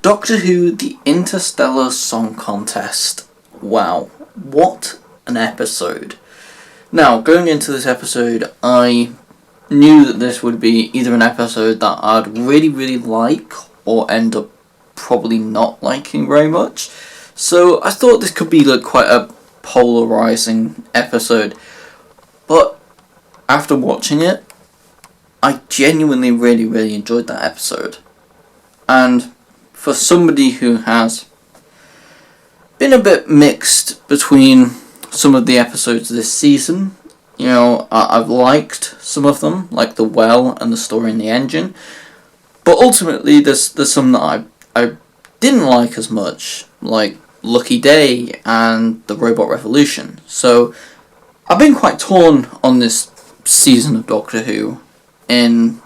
Doctor Who, the Interstellar Song Contest. Wow, what an episode. Now, going into this episode, I knew that this would be either an episode that I'd really like, or end up probably not liking very much. So I thought this could be quite a polarizing episode. But after watching it, I genuinely really enjoyed that episode. And for somebody who has been a bit mixed between some of the episodes this season, I've liked some of them, like The Well and The Story in the Engine, but ultimately there's some that I didn't like as much, like Lucky Day and The Robot Revolution. So I've been quite torn on this season of Doctor Who in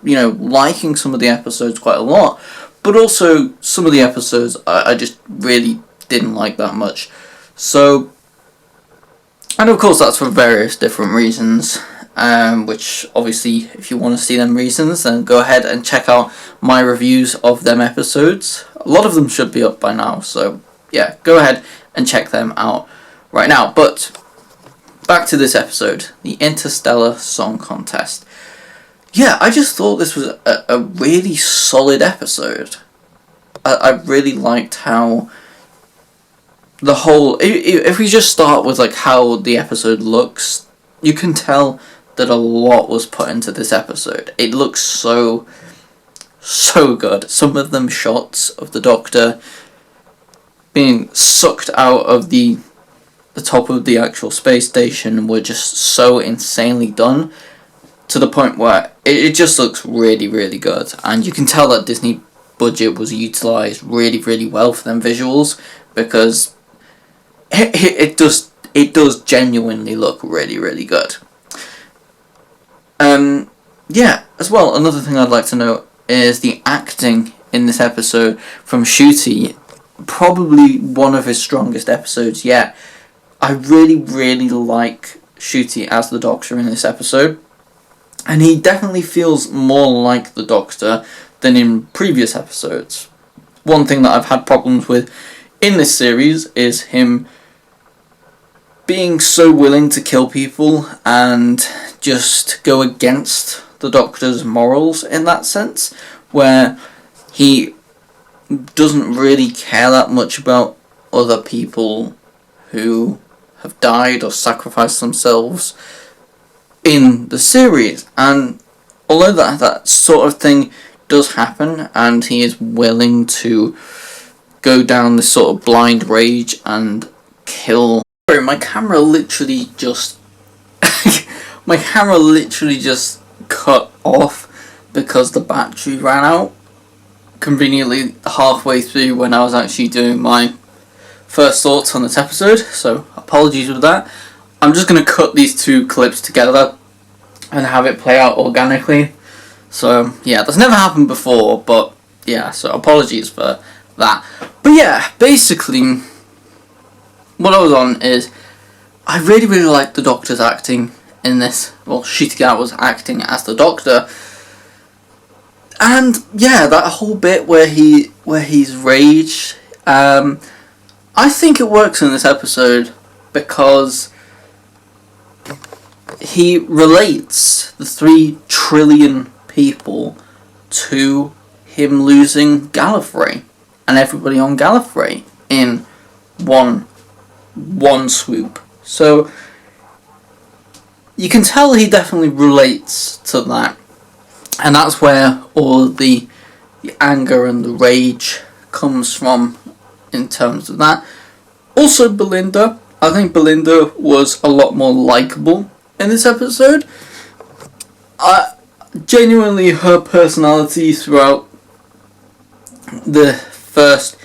liking some of the episodes quite a lot, but also some of the episodes I just really didn't like that much. So, and of course that's for various different reasons, which obviously if you want to see them reasons, then go ahead and check out my reviews of them episodes. A lot of them should be up by now, so yeah, go ahead and check them out right now. But back to this episode, the Interstellar Song Contest. Yeah, I just thought this was a really solid episode. I really liked how the whole... If we just start with how the episode looks, you can tell that a lot was put into this episode. It looks so good. Some of them shots of the Doctor being sucked out of the top of the actual space station were just so insanely done, to the point where it just looks really good, and you can tell that Disney budget was utilised really well for them visuals, because it does genuinely look really good. As well, another thing I'd like to note is the acting in this episode from Ncuti. Probably one of his strongest episodes yet. I really like Ncuti as the Doctor in this episode. And he definitely feels more like the Doctor than in previous episodes. One thing that I've had problems with in this series is him being so willing to kill people and just go against the Doctor's morals in that sense, where he doesn't really care that much about other people who have died or sacrificed themselves in the series. And although that sort of thing does happen, and he is willing to go down this sort of blind rage and kill... Sorry, my camera literally just cut off because the battery ran out conveniently halfway through when I was actually doing my first thoughts on this episode, so apologies with that. I'm just going to cut these two clips together and have it play out organically. So yeah, that's never happened before, but yeah, so apologies for that. But yeah, basically what I was on is I really liked the Doctor's acting in this. Well, Ncuti was acting as the Doctor. And yeah, that whole bit where he's raged, I think it works in this episode because he relates the 3 trillion people to him losing Gallifrey and everybody on Gallifrey in one swoop. So you can tell he definitely relates to that, and that's where all the anger and the rage comes from in terms of that. Also Belinda. I think Belinda was a lot more likeable in this episode. Genuinely, her personality throughout the first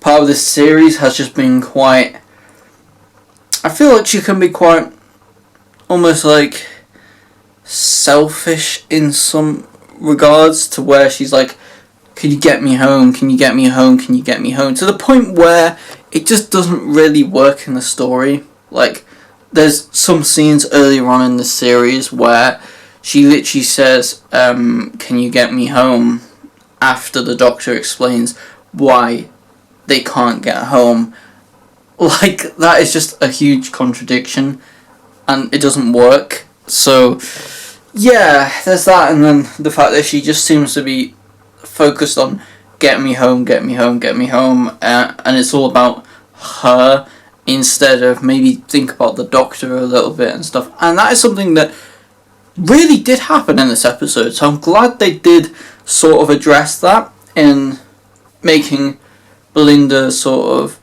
part of this series has just been quite... I feel like she can be quite almost selfish in some regards, to where she's like, can you get me home, can you get me home, can you get me home, to the point where it just doesn't really work in the story. There's some scenes earlier on in the series where she literally says, can you get me home, after the Doctor explains why they can't get home. Like, that is just a huge contradiction, and it doesn't work. So, yeah, there's that, and then the fact that she just seems to be focused on get me home, get me home, get me home, and it's all about her instead of maybe think about the Doctor a little bit and stuff. And that is something that really did happen in this episode, so I'm glad they did sort of address that in making Belinda sort of,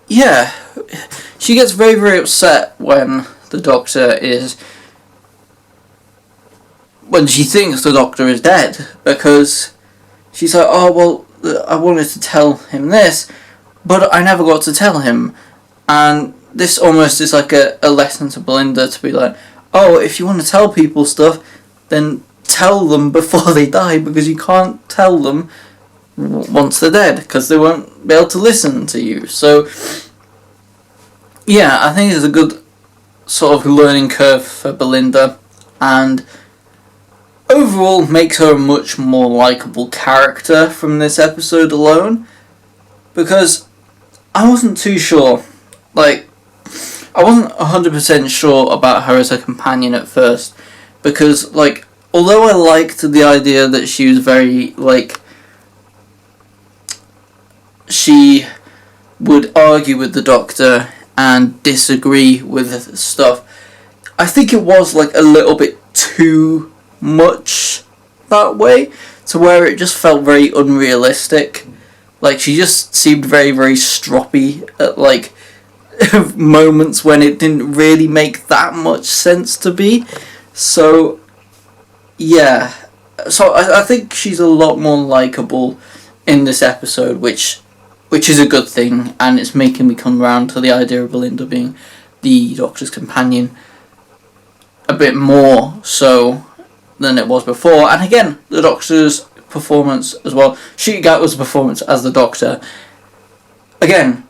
yeah, she gets very, very upset when the Doctor is, when she thinks the Doctor is dead, because she's like, oh, well, I wanted to tell him this, but I never got to tell him. And this almost is like a lesson to Belinda to be like, oh, if you want to tell people stuff, then tell them before they die, because you can't tell them once they're dead, because they won't be able to listen to you. So, yeah, I think it's a good sort of learning curve for Belinda, and overall makes her a much more likeable character from this episode alone, because I wasn't too sure, like, I wasn't 100% sure about her as a companion at first, because, like, although I liked the idea that she was very, like, she would argue with the Doctor and disagree with stuff, I think it was, like, a little bit too much that way, to where it just felt very unrealistic. Like, she just seemed very, very stroppy at, like, moments when it didn't really make that much sense to be. So, yeah. So, I think she's a lot more likeable in this episode, which is a good thing, and it's making me come round to the idea of Belinda being the Doctor's companion a bit more so than it was before. And again, the Doctor's performance as well, Ncuti Gatwa's performance as the Doctor, again,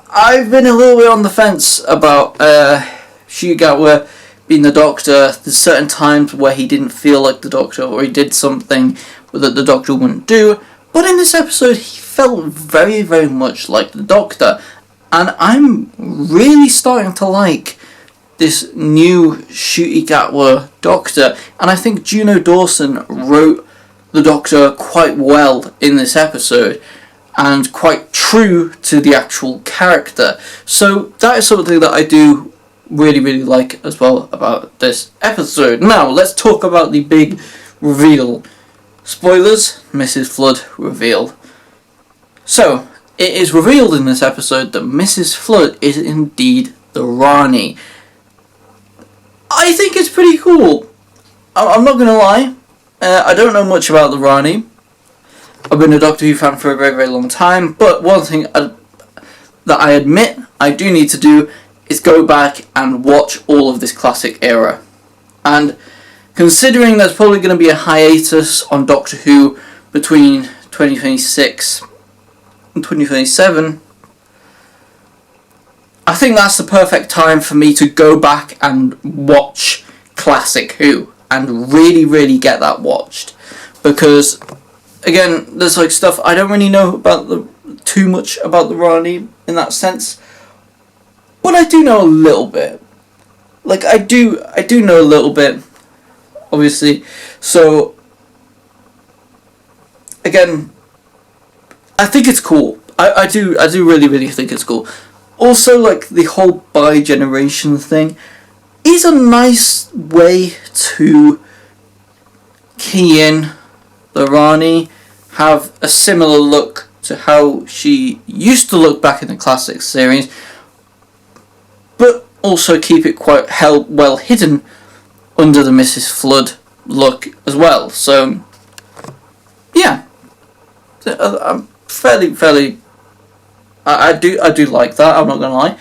I've been a little bit on the fence about Ncuti Gatwa being the Doctor. There's certain times where he didn't feel like the Doctor, or he did something that the Doctor wouldn't do, but in this episode he felt very, very much like the Doctor, and I'm really starting to like this new Ncuti Gatwa Doctor, and I think Juno Dawson wrote the Doctor quite well in this episode, and quite true to the actual character. So that is something that I do really, really like as well about this episode. Now, let's talk about the big reveal. Spoilers, Mrs. Flood reveal. So, it is revealed in this episode that Mrs. Flood is indeed the Rani. I think it's pretty cool. I'm not going to lie. I don't know much about the Rani. I've been a Doctor Who fan for a very, very long time, but one thing that I admit I do need to do is go back and watch all of this classic era. And considering there's probably going to be a hiatus on Doctor Who between 2026 and 2027, I think that's the perfect time for me to go back and watch classic Who and really, really get that watched. Because, again, there's like stuff I don't really know about too much about the Rani in that sense, but I do know a little bit. Like, I do know a little bit, obviously. So, again, I think it's cool. I do really, really think it's cool. Also, like, the whole bi-generation thing is a nice way to key in the Rani, have a similar look to how she used to look back in the classic series, but also keep it quite well hidden under the Mrs. Flood look as well. So, yeah, I'm fairly. I do like that. I'm not gonna lie.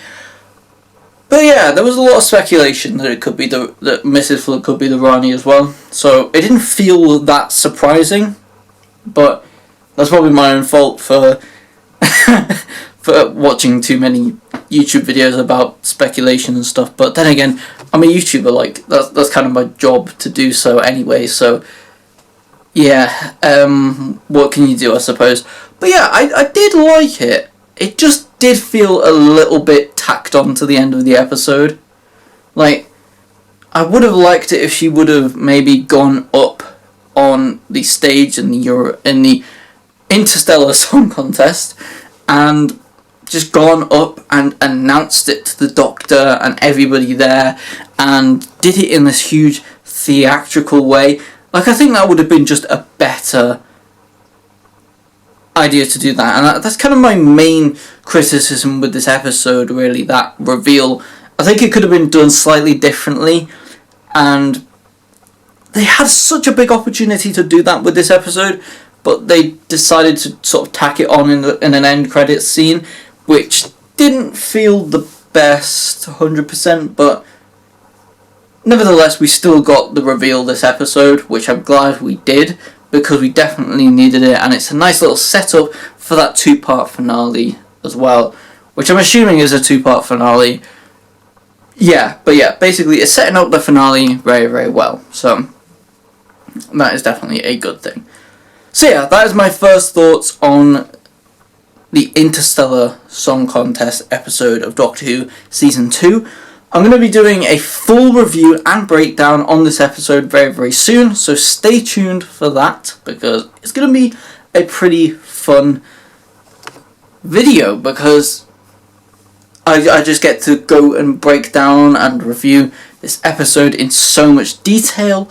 But yeah, there was a lot of speculation that it could be that Mrs. Flood could be the Rani as well. So it didn't feel that surprising, but that's probably my own fault for for watching too many YouTube videos about speculation and stuff. But then again, I'm a YouTuber. Like that's kind of my job to do so anyway. So yeah, what can you do, I suppose. But yeah, I did like it. It just did feel a little bit tacked on to the end of the episode. Like, I would have liked it if she would have maybe gone up on the stage in the Interstellar Song Contest and just gone up and announced it to the Doctor and everybody there and did it in this huge theatrical way. Like, I think that would have been just a better idea to do that, and that's kind of my main criticism with this episode, really, that reveal. I think it could have been done slightly differently, and they had such a big opportunity to do that with this episode, but they decided to sort of tack it on in an end credits scene, which didn't feel the best 100%, but nevertheless we still got the reveal this episode, which I'm glad we did, because we definitely needed it, and it's a nice little setup for that 2-part finale as well, which I'm assuming is a 2-part finale. Yeah, but yeah, basically it's setting up the finale very, very well, so that is definitely a good thing. So yeah, that is my first thoughts on the Interstellar Song Contest episode of Doctor Who Season 2. I'm going to be doing a full review and breakdown on this episode very, very soon, so stay tuned for that, because it's going to be a pretty fun video, because I just get to go and break down and review this episode in so much detail.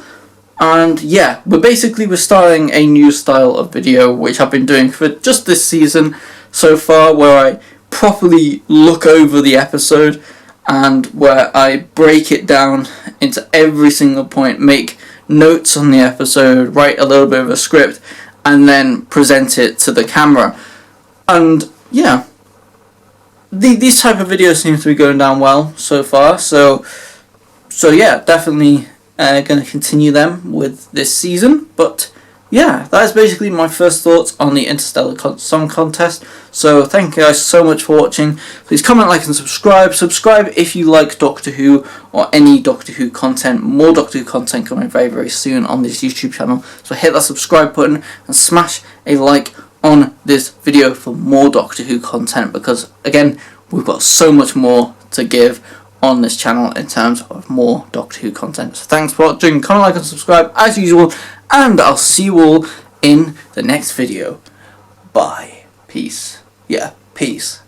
And yeah, we're starting a new style of video, which I've been doing for just this season so far, where I properly look over the episode and where I break it down into every single point, make notes on the episode, write a little bit of a script, and then present it to the camera. And yeah, these type of videos seem to be going down well so far, so yeah, definitely going to continue them with this season. But yeah, that is basically my first thoughts on the Interstellar Song Contest. So thank you guys so much for watching. Please comment, like and subscribe. Subscribe if you like Doctor Who or any Doctor Who content. More Doctor Who content coming very, very soon on this YouTube channel. So hit that subscribe button and smash a like on this video for more Doctor Who content, because again, we've got so much more to give on this channel in terms of more Doctor Who content. So thanks for watching, comment, like and subscribe as usual, and I'll see you all in the next video. Bye. Peace. Yeah, peace.